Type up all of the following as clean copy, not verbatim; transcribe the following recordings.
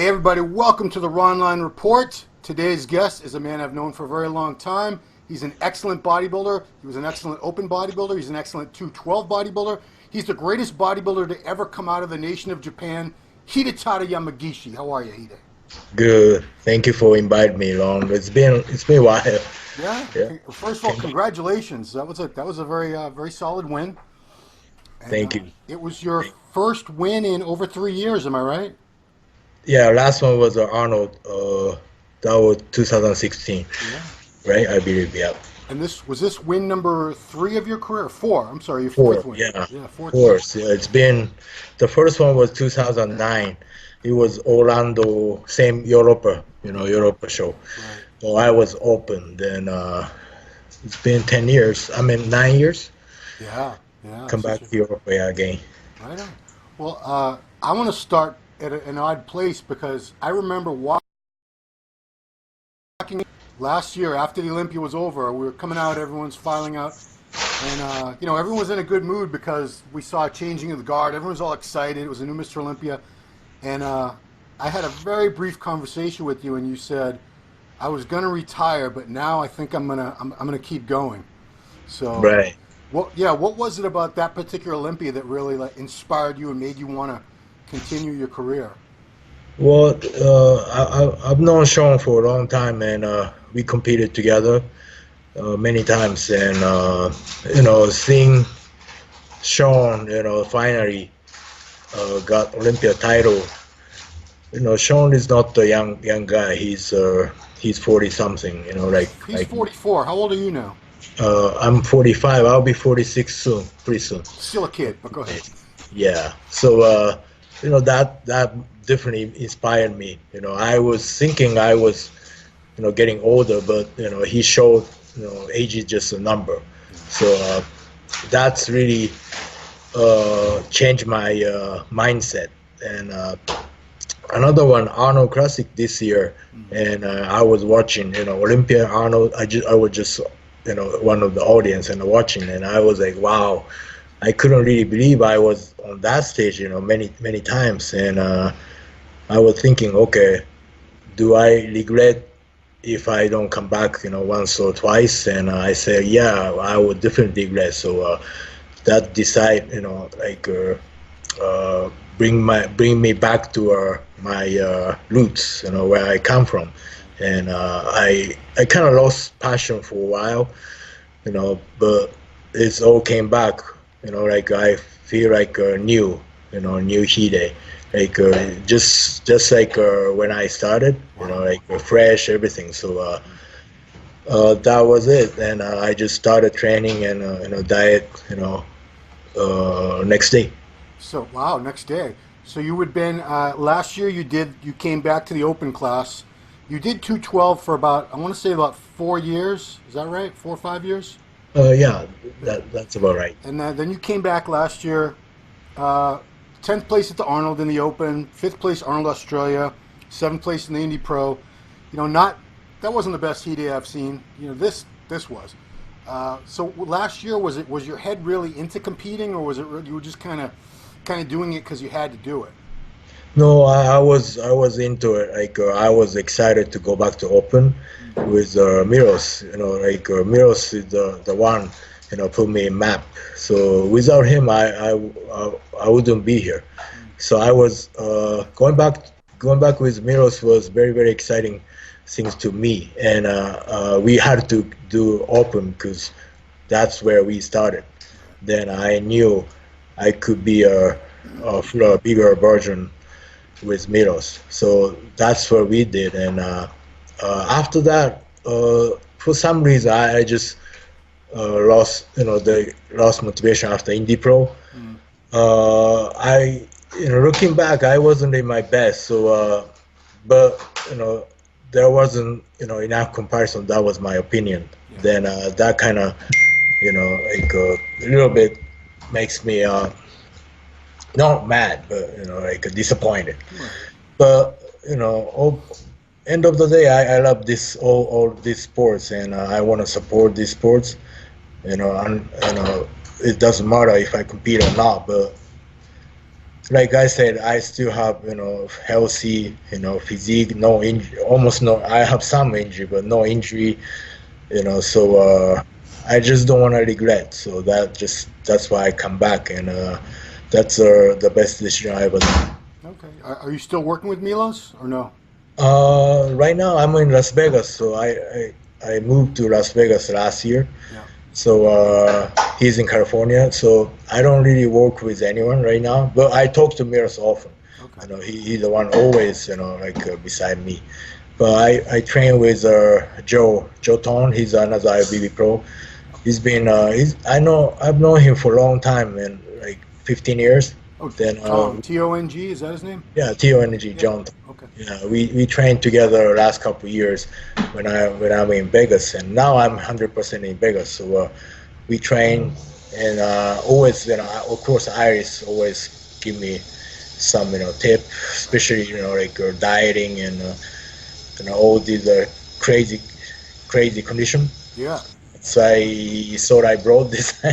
Hey everybody, welcome to the Ronline Report. Today's guest is a man I've known for a very long time. He's an excellent bodybuilder. He was an excellent open bodybuilder. He's an excellent 212 bodybuilder. He's the greatest bodybuilder to ever come out of the nation of Japan, Hidetada Yamagishi. How are you, Hide? Good. Thank you for inviting me along. It's been a while. Yeah. First of all, congratulations. That was a very solid win. And, Thank you. It was your first win in over 3 years. Am I right? Yeah, last one was Arnold. That was 2016, right? I believe, yeah. And this win number 3 of your career? Or 4? I'm sorry, your Four, fourth win. yeah. Fourth. Yeah, it's been, the first one was 2009. It was Orlando, same Europa show. Right. So I was open. Then it's been 10 years. 9 years. Yeah. Come back to Europe again. Right on. Well, I want to start at an odd place because I remember walking last year after the Olympia was over. We were coming out, everyone's filing out, and everyone was in a good mood because we saw a changing of the guard. Everyone was all excited. It was a new Mr. Olympia, and I had a very brief conversation with you, and you said I was going to retire, but now I think I'm gonna keep going. So Right. what was it about that particular Olympia that really inspired you and made you want to continue your career? Well, I've known Sean for a long time, and we competed together many times. And seeing Sean, finally got Olympia title. Sean is not the young guy. He's 40 something. He's 44. How old are you now? I'm 45. I'll be 46 soon, pretty soon. Still a kid, but go ahead. Yeah. So that definitely inspired me. I was thinking I was, getting older, but he showed, age is just a number. So that's really changed my mindset. And another one, Arnold Classic this year, and I was watching, Olympia Arnold. I was just, one of the audience and watching, and I was like, wow. I couldn't really believe I was on that stage, many times, and I was thinking, okay, do I regret if I don't come back, once or twice? And I said, yeah, I would definitely regret. So that decide, bring me back to my roots, where I come from, and I kind of lost passion for a while, but it's all came back. I feel like new Hide, just like when I started, fresh, everything. So that was it, and I just started training and diet, next day. So wow, next day. So you had been last year. You came back to the open class. You did 212 for about, I want to say about 4 years. Is that right? 4 or 5 years? Yeah, that's about right. And then you came back last year, 10th place at the Arnold in the Open, 5th place Arnold Australia, 7th place in the Indy Pro. That wasn't the best Hide I've seen. This was. So last year, was your head really into competing, or was it you were just kind of doing it because you had to do it? No, I was into it. I was excited to go back to open with Miros. Miros is the one, put me in map. So without him, I wouldn't be here. So I was going back with Miros was very, very exciting things to me. And we had to do open because that's where we started. Then I knew I could be a bigger version with Miros. So that's what we did. And after that, for some reason, I just lost motivation after Indy Pro. Looking back, I wasn't in my best. So, but there wasn't enough comparison. That was my opinion. Yeah. Then that kind of a little bit makes me not mad, but disappointed. Right. But end of the day, I love all these sports, and I want to support these sports. It doesn't matter if I compete or not, but like I said, I still have, healthy, physique, no injury, almost no. I have some injury, but no injury, So I just don't want to regret. So that's why I come back, and that's the best decision I ever done. Okay. Are you still working with Milos or no? Right now I'm in Las Vegas, so I moved to Las Vegas last year. Yeah. So he's in California, so I don't really work with anyone right now. But I talk to Miros often. Okay. He's the one always, beside me. But I train with Joe Tone. He's another IFBB pro. He's been I've known him for a long time, man, like 15 years. Oh, Then Tong, is that his name? yeah, TONG, Yeah. John. Okay. Yeah, we trained together last couple of years when I'm in Vegas, and now I'm 100% in Vegas. So we train, and always, of course, Iris always give me some, tip, especially, like dieting and all these crazy condition. Yeah. So I thought I brought this.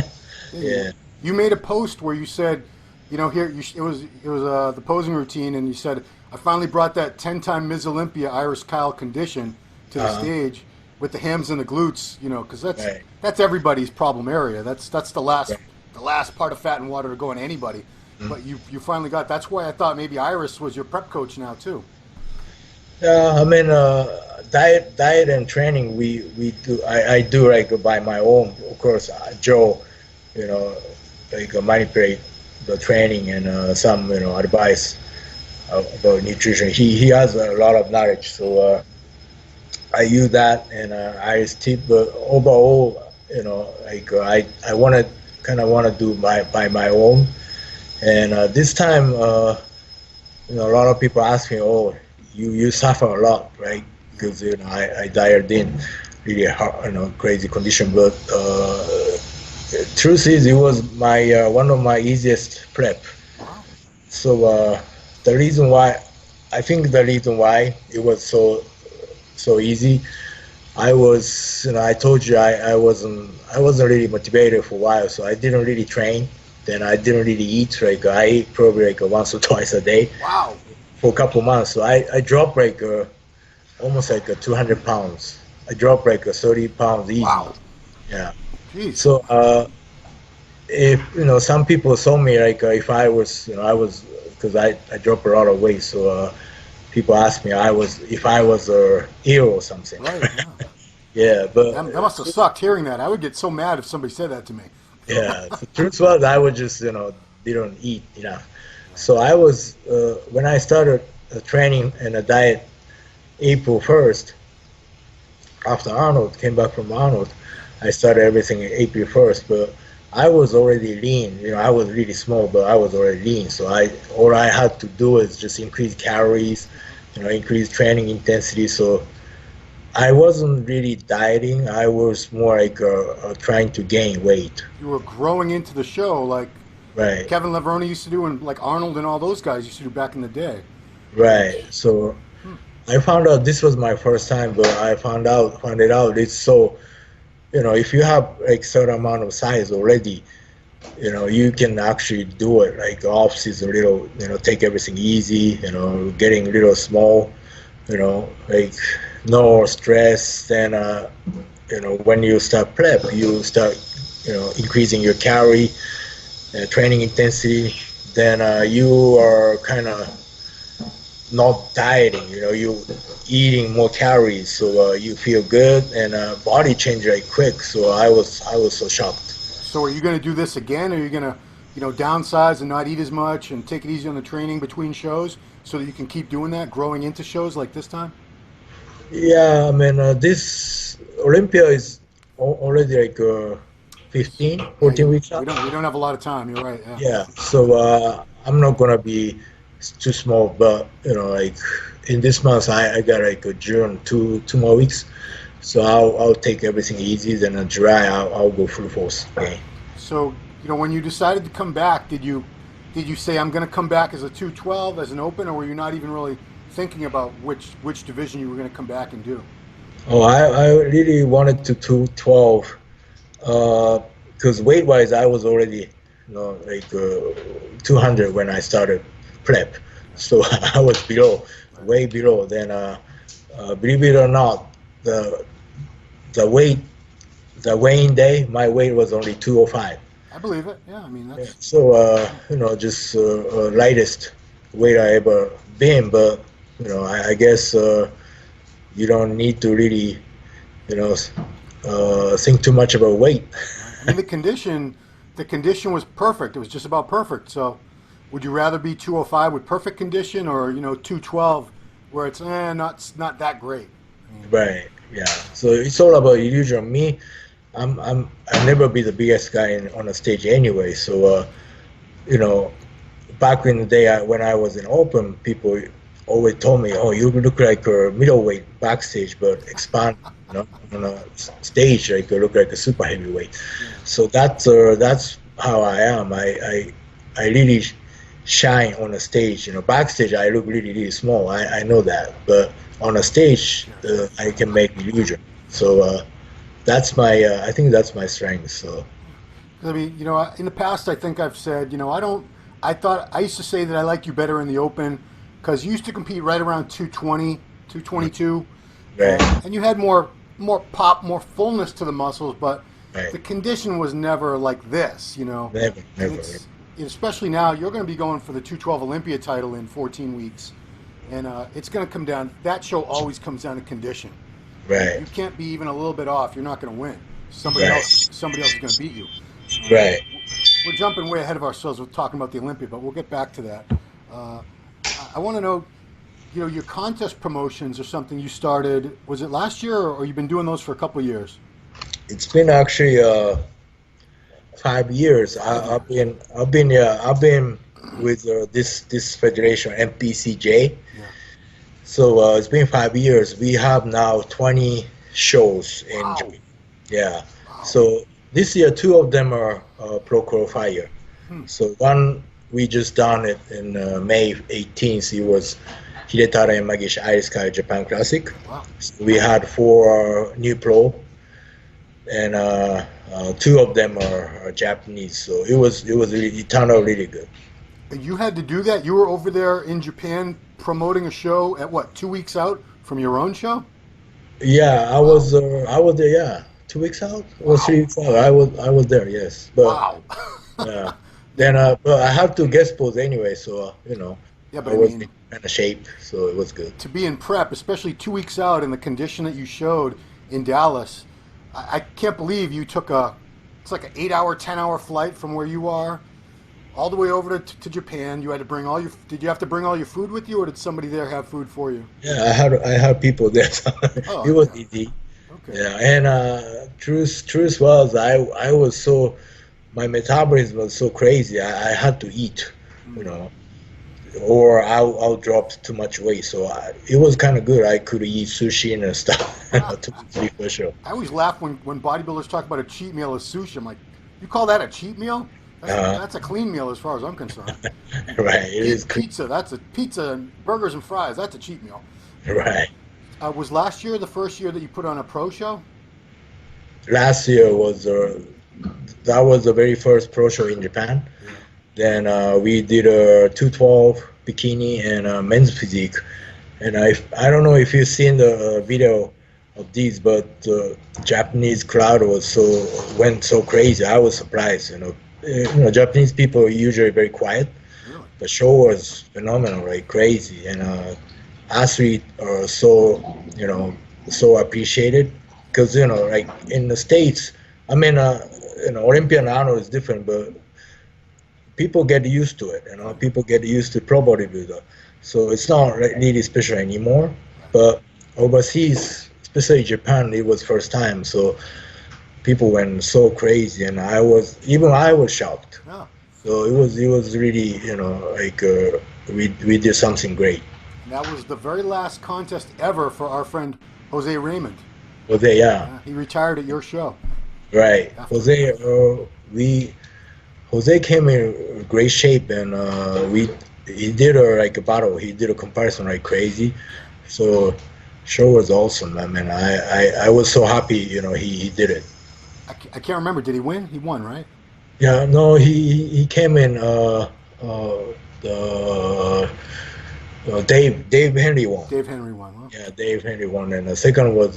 Yeah. You made a post where you said, here it was the posing routine, and you said, I finally brought that 10-time Ms. Olympia Iris Kyle condition to the stage with the hams and the glutes, because that's everybody's problem area. That's the last part of fat and water to go on anybody. Mm-hmm. But you finally got. That's why I thought maybe Iris was your prep coach now too. Yeah, I mean, diet and training we do. I do like by my own. Of course, Joe, manipulate the training and some advice about nutrition. He has a lot of knowledge, so I use that and I tip. But overall, I want to do by my own. And this time, a lot of people ask me, "Oh, you suffer a lot, right?" Because I dieted in really hard, crazy condition. But truth is, it was my one of my easiest prep. So the reason why it was so easy, I was, I told you I wasn't really motivated for a while, so I didn't really train. Then I didn't really eat. Like I ate probably like once or twice a day. Wow. For a couple months, so I dropped like almost like 200 pounds. I dropped like 30 pounds easy. Wow. Yeah. Jeez. So if some people saw me like if I was because I dropped a lot of weight, so people asked me if I was ill or something. Right. Yeah. Yeah, but that must have sucked hearing that. I would get so mad if somebody said that to me. Yeah, the truth was I would just didn't eat enough. So I was when I started training and a diet April 1st, after Arnold came back from Arnold, I started everything April 1st. But I was already lean. I was really small, but I was already lean. So all I had to do is just increase calories, increase training intensity. So I wasn't really dieting. I was more like trying to gain weight. You were growing into the show like right. Kevin Levrone used to do, and like Arnold and all those guys used to do back in the day. Right. So I found out this was my first time, but I found it out it's so, if you have like certain amount of size already, you can actually do it. Like off season, little, take everything easy, getting a little small, like no stress. Then, when you start prep, you start, increasing your calorie, training intensity. Then you are kind of not dieting. You eating more calories, so you feel good and body change right quick. So I was so shocked. So are you going to do this again? Or are you going to, downsize and not eat as much and take it easy on the training between shows so that you can keep doing that, growing into shows like this time? Yeah, I mean, this Olympia is already like 14 weeks out. We don't have a lot of time, you're right. Yeah, so I'm not going to be too small, but, like in this month, I got like June, two more weeks. So I'll take everything easy, then in July, I'll go full force. Okay. So, when you decided to come back, did you say, I'm going to come back as a 212, as an open, or were you not even really thinking about which division you were going to come back and do? Oh, I really wanted to 212 because weight-wise I was already like 200 when I started prep. So I was below, way below. Then, believe it or not, the the weight, the weighing day, my weight was only 205. I believe it. Yeah, I mean that's. Yeah. So just lightest weight I ever been. But I guess you don't need to really, think too much about weight. I mean the condition was perfect. It was just about perfect. So, would you rather be 205 with perfect condition, or 212 where it's not that great? I mean, Right. Yeah. So it's all about illusion. Me, I'll never be the biggest guy on the stage anyway. So you know, back in the day when I was in open, people always told me, "Oh, you look like a middleweight backstage, but expand, on a stage, like you look like a super heavyweight." So that's how I am. I really shine on the stage. Backstage I look really small. I know that, but on a stage I can make illusion. So that's my I think that's my strength. So. I mean, in the past, I think I've said, I used to say that I like you better in the open because you used to compete right around 220, 222, Right. and you had more pop, more fullness to the muscles, but Right. the condition was never like this, Never. And especially now, you're going to be going for the 212 Olympia title in 14 weeks, and it's going to come down. That show always comes down to condition. Right. You can't be even a little bit off. You're not going to win. Somebody Right. else is going to beat you. Right. We're jumping way ahead of ourselves. We're talking about the Olympia, but we'll get back to that. I want to know, your contest promotions or something you started. Was it last year, or you've been doing those for a couple of years? It's been actually 5 years. I've been with this federation MPCJ. Yeah. So it's been 5 years. We have now 20 shows in Wow. Japan. Yeah. Wow. So this year, 2 of them are pro qualifier. So one we just done it in May 18th. It was Hidetada Yamagishi Ice Sky Japan Classic. Wow. So we had 4 new pro, and 2 of them are Japanese. So it turned out really good. You had to do that? You were over there in Japan promoting a show at what, 2 weeks out from your own show? Yeah, I was there. Yeah, 2 weeks out or 3 weeks out. I was there. Yes, but Wow. yeah. Then but I have to guest pose anyway, so Yeah, but I I was mean, in kind of shape, so it was good. to be in prep, especially 2 weeks out in the condition that you showed in Dallas, I can't believe you took it's like an 8-hour, 10-hour flight from where you are all the way over to Japan. You had to bring did you have to bring all your food with you, or did somebody there have food for you? Yeah, I had people there, so Oh, it was okay. easy. Okay. Yeah, and truth was I was so, my metabolism was so crazy. I had to eat, or I'll drop too much weight. So it was kind of good. I could eat sushi and stuff to be for sure. I always laugh when bodybuilders talk about a cheat meal as sushi. I'm like, you call that a cheat meal? That's a clean meal as far as I'm concerned. Right, it is cool. Pizza. That's a pizza and burgers and fries. That's a cheat meal. Right. Was last year the first year that you put on a pro show? Last year was that was the very first pro show in Japan. Then we did a 212 bikini and men's physique. And I don't know if you've seen the video of these, but the Japanese crowd went so crazy. I was surprised. Japanese people are usually very quiet. Really? The show was phenomenal, right? Crazy, and athletes are so appreciated because like in the States, I mean, Olympian honor is different, but people get used to it. People get used to pro bodybuilder, so it's not really special anymore. But overseas, especially Japan, it was first time, so people went so crazy, and I was shocked. Yeah. So it was really like we did something great. And that was the very last contest ever for our friend Jose Raymond. Jose, yeah, He retired at your show. right. Jose, Jose came in great shape, and he did a battle. He did a comparison like crazy. So show was awesome. I mean, I was so happy. He did it. I can't remember. Did he win? He won, right? Yeah, no, he came in the Dave Henry won. Dave Henry won, huh? Yeah, Dave Henry won, and the second was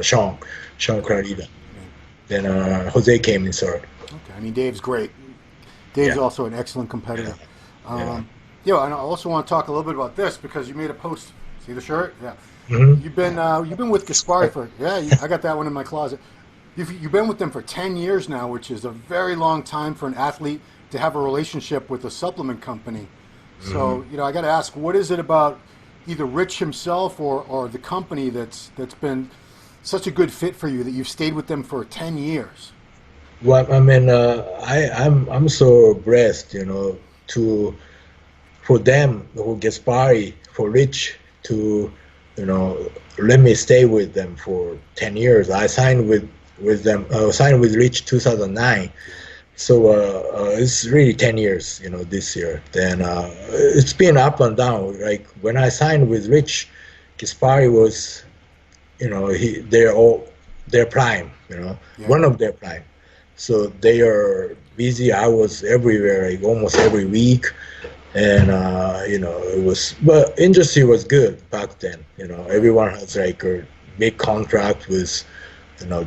Sean Clarita. Yeah. Then Jose came in third. Okay, I mean Dave's great. Dave's Yeah, also an excellent competitor. yeah. And I also want to talk a little bit about this because you made a post. See the shirt? Yeah. Hmm. You've been with Gaspari for I got that one in my closet. You've been with them for 10 years now, which is a very long time for an athlete to have a relationship with a supplement company. So I got to ask, what is it about either Rich himself or the company that's been such a good fit for you that you've stayed with them for 10 years? Well, I mean, I'm so blessed, to for them, for Gaspari, for Rich to, let me stay with them for 10 years. I signed with them, signed with Rich 2009. So it's really 10 years, this year. Then it's been up and down. Like when I signed with Rich, Gaspari was, they're all their prime, Yeah. one of their prime. So they are busy. I was everywhere, like almost every week, and it was. But industry was good back then. Everyone has like a big contract with,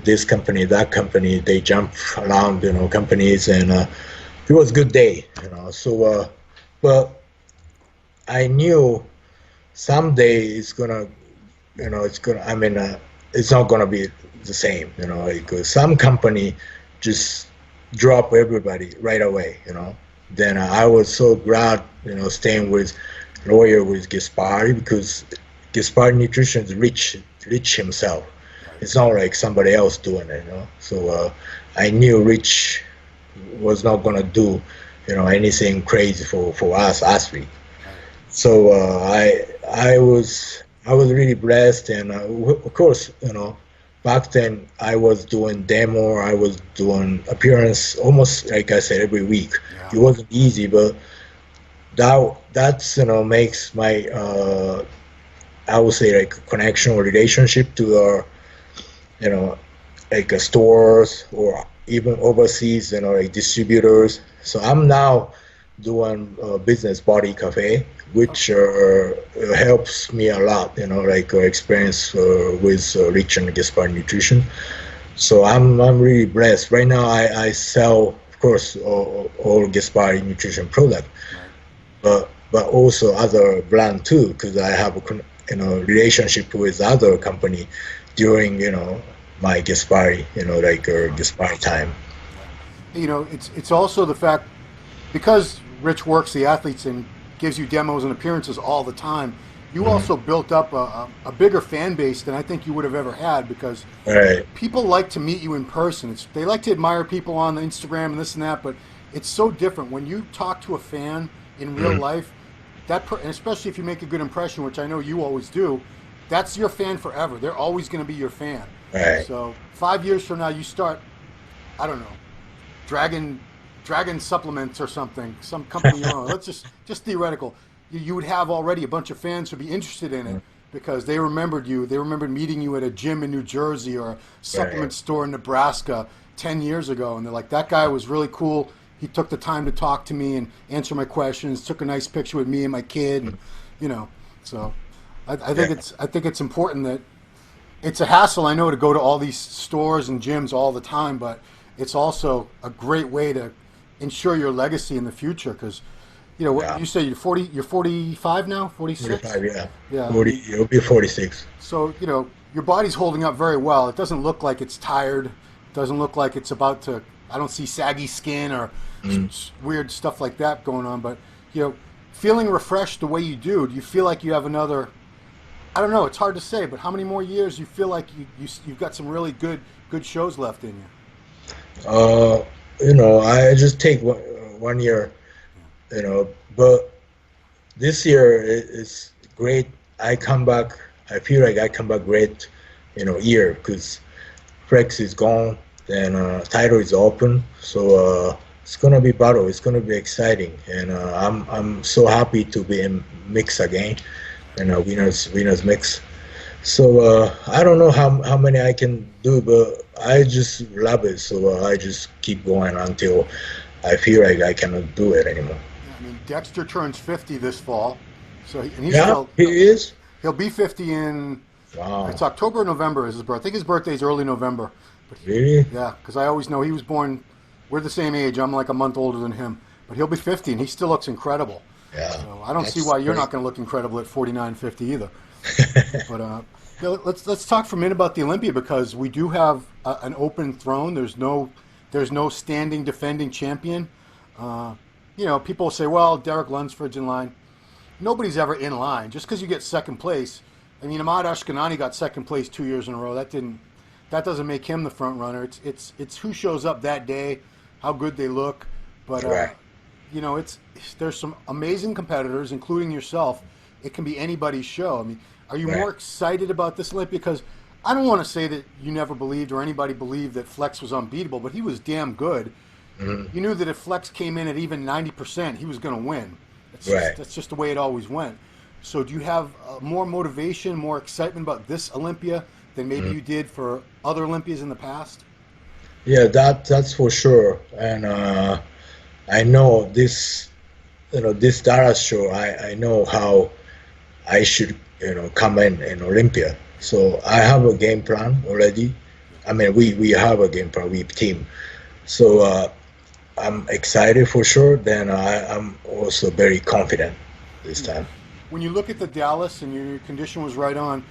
this company, that company. They jump around, companies, and it was good day. So, but I knew someday it's gonna, it's gonna. I mean, it's not gonna be the same. Because some company just drop everybody right away. Then I was so glad, staying with lawyer with Gaspari because Gaspari Nutrition is Rich himself. It's not like somebody else doing it. So I knew Rich was not gonna do, anything crazy for us athletes. So I was really blessed, and of course, back then I was doing demo, I was doing appearance almost like I said every week. Yeah. It wasn't easy, but that's makes my I would say like connection or relationship to our like stores or even overseas like distributors. So I'm now doing business body cafe, which helps me a lot, like experience with Rich and Gaspar Nutrition. So I'm really blessed. Right now I sell, of course, all Gaspar Nutrition product, but also other brand too, because I have a relationship with other company during my Gaspari, like Gaspari time. It's also the fact because Rich works the athletes and gives you demos and appearances all the time. You also built up a bigger fan base than I think you would have ever had because Right. people like to meet you in person. They like to admire people on Instagram and this and that, but it's so different when you talk to a fan in real life. And especially if you make a good impression, which I know you always do, that's your fan forever. They're always going to be your fan. Right. So 5 years from now, you start, I don't know, Dragon supplements or something, some company you own. Let's just theoretical. You would have already a bunch of fans who'd be interested in it because they remembered you. They remembered meeting you at a gym in New Jersey or a supplement store in Nebraska 10 years ago, and they're like, that guy was really cool. He took the time to talk to me and answer my questions. Took a nice picture with me and my kid, and So I think it's important that it's a hassle, I know, to go to all these stores and gyms all the time, but it's also a great way to ensure your legacy in the future because, what you say, you're 40, you're 45 now, 46? 45, yeah. Yeah. 40, it'll be 46. So, your body's holding up very well. It doesn't look like it's tired. It doesn't look like it's about to, I don't see saggy skin or weird stuff like that going on, but, feeling refreshed the way you do you feel like you have another, I don't know, it's hard to say, but how many more years you feel like you've got some really good shows left in you? I just take one year, but this year is great. I come back, I feel like I come back great, year, because Flex is gone, then title is open, so it's gonna be battle. It's gonna be exciting, and I'm so happy to be in mix again, winners mix. So I don't know how many I can do, but I just love it. So I just keep going until I feel like I cannot do it anymore. Yeah, I mean, Dexter turns 50 this fall, so and he's Yeah, still he is. he'll be 50 in Wow, it's October or November is his birthday. I think his birthday is early November. But really? yeah, because I always know he was born. We're the same age. I'm like a month older than him, but he'll be 50 and he still looks incredible. Yeah, So I don't see that's why you're great. not going to look incredible at 49, 50 either. But let's talk for a minute about the Olympia because we do have an open throne. There's no standing defending champion. Uh, people say, well, Derek Lunsford's in line. Nobody's ever in line. Just because you get second place, I mean, Ahmad Ashkenani got second place 2 years in a row. That doesn't make him the front runner. It's who shows up that day, how good they look. But Right. there's some amazing competitors, including yourself. It can be anybody's show. I mean, are you more Right. excited about this Olympia? Because I don't want to say that you never believed or anybody believed that Flex was unbeatable, but he was damn good. Mhm. You knew that if Flex came in at even 90%, he was going to win. Right. That's just the way it always went. So do you have more motivation, more excitement about this Olympia than maybe you did for other Olympias in the past? Yeah, that's for sure. And I know this, this Dallas show. I know how I should, come in Olympia. So I have a game plan already. I mean, we have a game plan, we team. So I'm excited for sure. Then I'm also very confident this time. When you look at the Dallas and your condition was right on,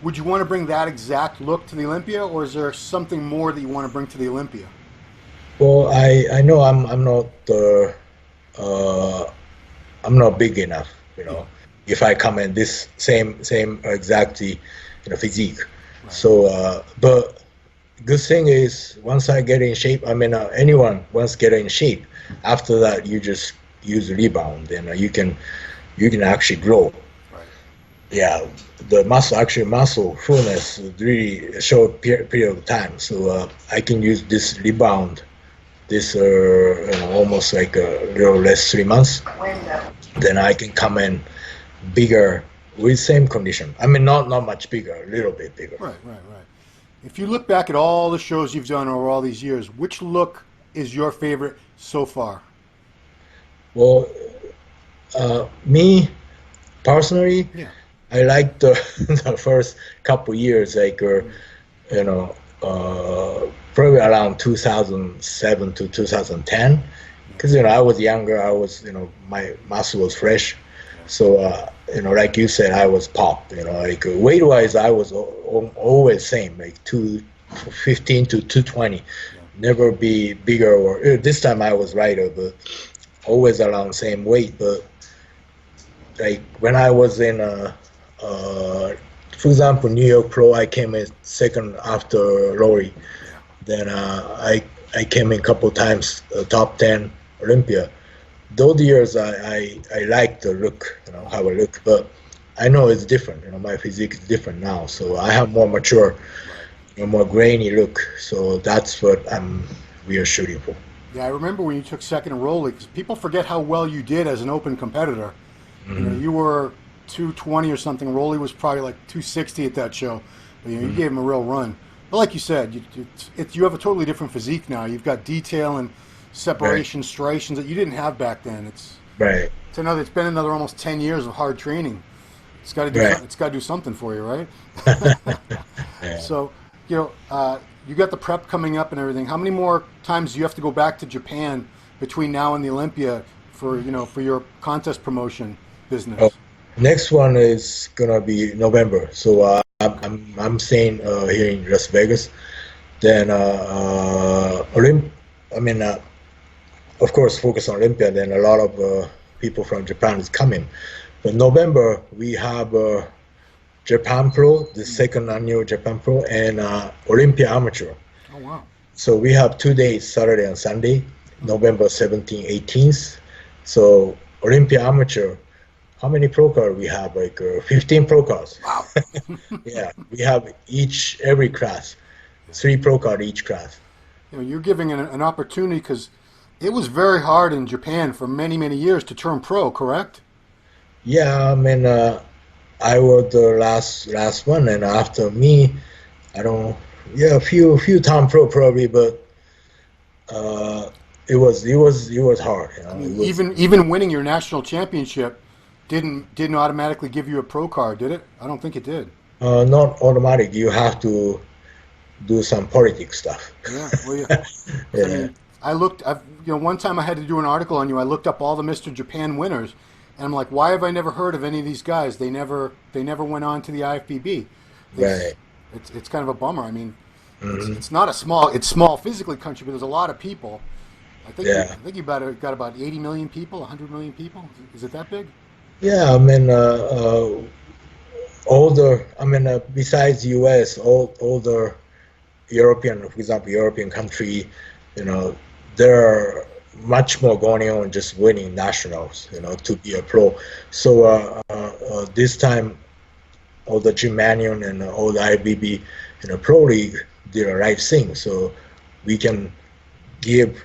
would you want to bring that exact look to the Olympia, or is there something more that you want to bring to the Olympia? Well, I know uh, I'm not big enough. If I come in this same exactly, physique. Right. So, but good thing is once I get in shape, I mean, anyone once get in shape, after that you just use rebound and you can actually grow. Right. Yeah, the muscle fullness is really short period of time. So I can use this rebound, this almost like a little less 3 months. Then I can come in bigger with same condition. I mean, not much bigger, a little bit bigger. Right. If you look back at all the shows you've done over all these years, which look is your favorite so far? Well, me personally, Yeah. I like the the first couple years, like probably around 2007 to 2010, because I was younger. I was my muscle was fresh, so like you said, I was pop. Like weight wise, I was always same, like 215 to 220. Never be bigger or this time I was lighter, but always around same weight. But like when I was in for example, New York Pro, I came in second after Rory. Then I came in a couple times top 10 Olympia. Those years I like the look, how I look, but I know it's different. My physique is different now, so I have more mature, more grainy look. So that's what we are shooting for. Yeah, I remember when you took second in Rolly, because people forget how well you did as an open competitor. You were 220 or something. Rolly was probably like 260 at that show. But, you gave him a real run. But like you said, you have a totally different physique now. You've got detail and separation, striations that you didn't have back then. It's been another almost 10 years of hard training. It's got to do it's got to do something for you, right? Yeah. So, you got the prep coming up and everything. How many more times do you have to go back to Japan between now and the Olympia for your contest promotion business? Oh, next one is gonna be November. So I'm staying here in Las Vegas. Then of course, focus on Olympia. Then a lot of people from Japan is coming. But November we have Japan Pro, the second annual Japan Pro, and Olympia Amateur. Oh wow! So we have 2 days, Saturday and Sunday, November 17th, 18th. So Olympia Amateur. How many pro cards we have? Like 15 pro cards. Wow. Yeah, we have every class, 3 pro card each class. You're giving an opportunity because it was very hard in Japan for many, many years to turn pro, correct? Yeah, I mean, I was the last one, and after me, I don't. Yeah, a few time pro probably, but uh, it was hard. You I know, it mean, was even winning your national championship didn't automatically give you a pro card, did it? I don't think it did. not automatic. You have to do some politics stuff. Yeah, well, yeah. 'Cause, I Yeah, mean, one time I had to do an article on you. I looked up all the Mr. Japan winners, and I'm like, why have I never heard of any of these guys? They never went on to the IFBB. They, right. it's kind of a bummer. I mean, Hmm. it's small physically country, but there's a lot of people. Yeah, I think you got about 80 million people, 100 million people. Is it that big? yeah. I mean, older. I mean, besides U.S., older European, for example, European country, you know, there are much more going on just winning nationals, to be a pro. So this time, all the Germanian and all the IBB, pro league did the right thing. So we can give,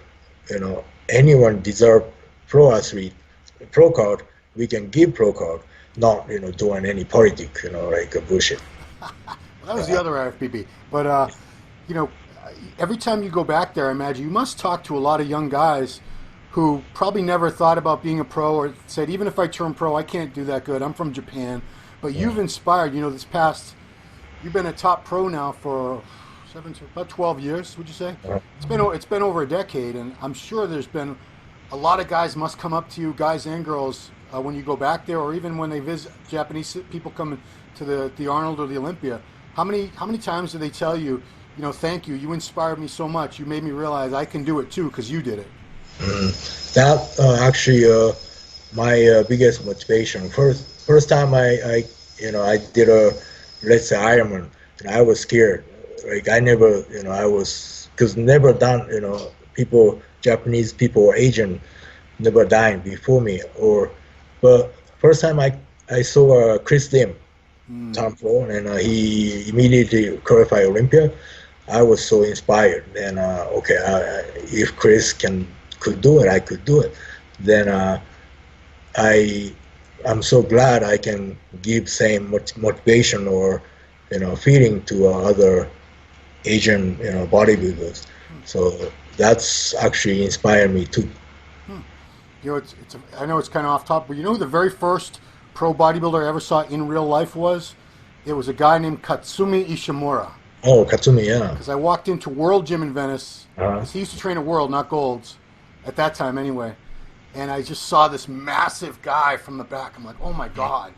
anyone deserve pro athlete pro card. We can give pro card, not doing any politic, like a bullshit. Well, that was the other IFBB. But you know, every time you go back there, I imagine you must talk to a lot of young guys who probably never thought about being a pro or said, even if I turn pro, I can't do that good. I'm from Japan. But Yeah. you've inspired, you've been a top pro now for about 12 years, would you say? Uh, It's been over a decade, and I'm sure there's been a lot of guys must come up to you, guys and girls, when you go back there, or even when they visit Japanese people come to the Arnold or the Olympia. How many times do they tell you, thank you, you inspired me so much, you made me realize I can do it too because you did it. That actually my biggest motivation. First time I did a, let's say, Ironman, and I was scared. Like I never, I was, because never done, people, Japanese people or Asian never dying before me. But first time I saw Chris Lim, Mm. Tom Floor, and he immediately qualified Olympia. I was so inspired. And okay, if Chris could do it, I could do it. Then I I'm so glad I can give same motivation or feeling to other Asian bodybuilders. So that's actually inspired me too. Hmm. I know it's kind of off topic, but you know who the very first pro bodybuilder I ever saw in real life was? It was a guy named Katsumi Ishimura. Oh, Katsumi, yeah. Because I walked into World Gym in Venice, Uh, because he used to train at World, not Gold's, at that time anyway. And I just saw this massive guy from the back. I'm like, oh my God.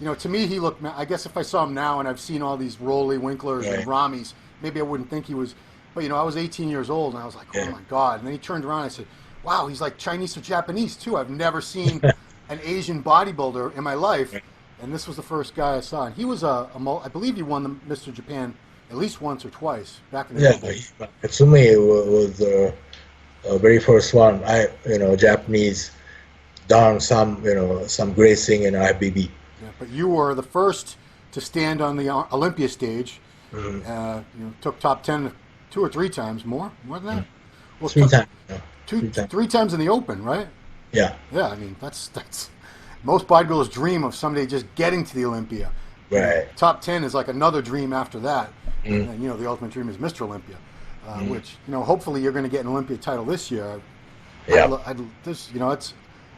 To me, he looked, I guess if I saw him now and I've seen all these Rolly Winklers and right. Ramis, maybe I wouldn't think he was, but I was 18 years old and I was like, oh Yeah. my God. And then he turned around and I said, wow, he's like Chinese or Japanese too. I've never seen an Asian bodybuilder in my life. And this was the first guy I saw. And he was I believe he won the Mr. Japan at least once or twice back in the Yeah, day. Katsumi was the very first one. Japanese done some great thing in IBB. Yeah, but you were the first to stand on the Olympia stage. Mhm. Took top 10 two or three times, more than that. Well, Three took times. Yeah. Three times. three times in the Open, right? Yeah, Yeah, I mean that's most bodybuilders dream of someday just getting to the Olympia. right. Top 10 is like another dream after that, Mm. and the ultimate dream is Mr. Olympia, Mm. which hopefully you're going to get an Olympia title this year. Yeah.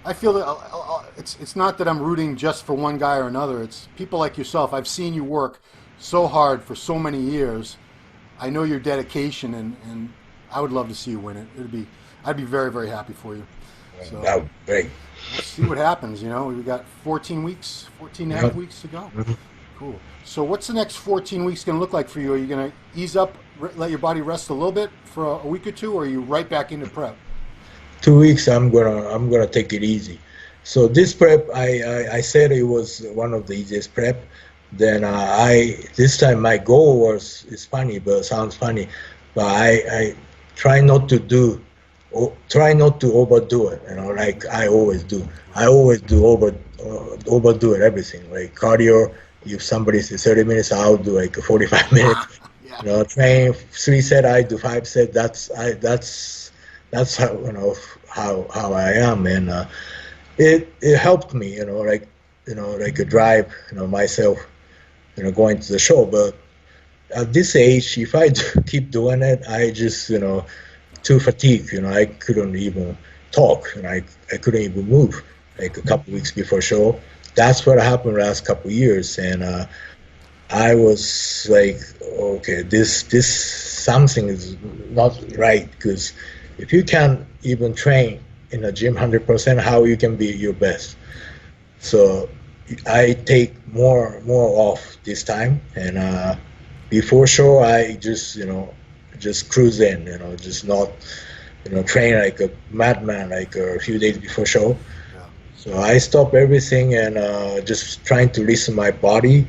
I feel that it's not that I'm rooting just for one guy or another. It's people like yourself. I've seen you work so hard for so many years. I know your dedication, and I would love to see you win it. I'd be very, very happy for you. So That was great. let's see what happens. We got 14 and a half Yeah. weeks to go. Mhm. Cool. So what's the next 14 weeks going to look like for you? Are you going to ease up, let your body rest a little bit for a week or two, or are you right back into prep? 2 weeks I'm gonna take it easy. So this prep I said it was one of the easiest prep. Then I this time my goal was, it's funny but sounds funny, but I try not to overdo it, like I always do. I always do overdo it everything, like cardio. If somebody says 30 minutes, I'll do like 45 minutes. Yeah. Train 3 set, I do 5 set. That's how how I am, and it helped me, like like a drive, myself, going to the show. But at this age, if I keep doing it, I just, too fatigued. I couldn't even talk, and I couldn't even move. Like a couple weeks before show, that's what happened last couple years, and I was like, okay, this something is not right, because if you can't even train in a gym 100%, how you can be your best? So I take more off this time, and before show I just cruise in, just not train like a madman like a few days before show. Yeah. So I stop everything and just trying to listen my body.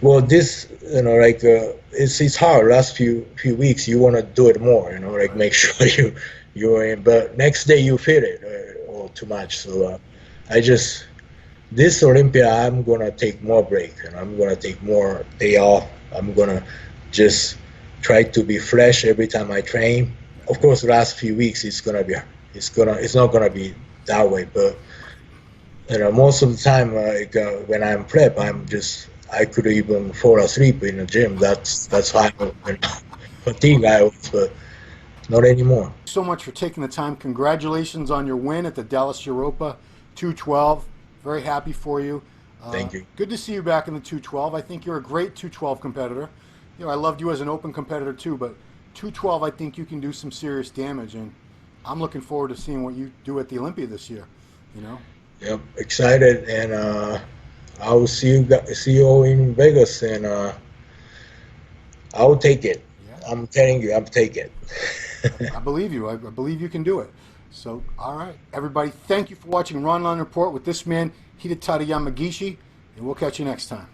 Well, this like it's hard. Last few weeks you want to do it more, like make sure you're in. But next day you feel it or too much. So I just this Olympia I'm gonna take more break, and I'm gonna take more day off. I'm gonna just try to be fresh every time I train. Of course, the last few weeks it's not gonna be that way, but most of the time when I'm prep, I could even fall asleep in the gym. That's how fatigued I was, but not anymore. So much for taking the time. Congratulations on your win at the Dallas Europa 212. Very happy for you. Thank you. Good to see you back in the 212. I think you're a great 212 competitor. I loved you as an open competitor too, but 212, I think you can do some serious damage, and I'm looking forward to seeing what you do at the Olympia this year. Yep, excited, and I will see you all in Vegas, and I will take it. Yeah. I'm telling you, I'll take it. I believe you. I believe you can do it. So, all right, everybody, thank you for watching Ronline Report with this man, Hidetada Yamagishi, and we'll catch you next time.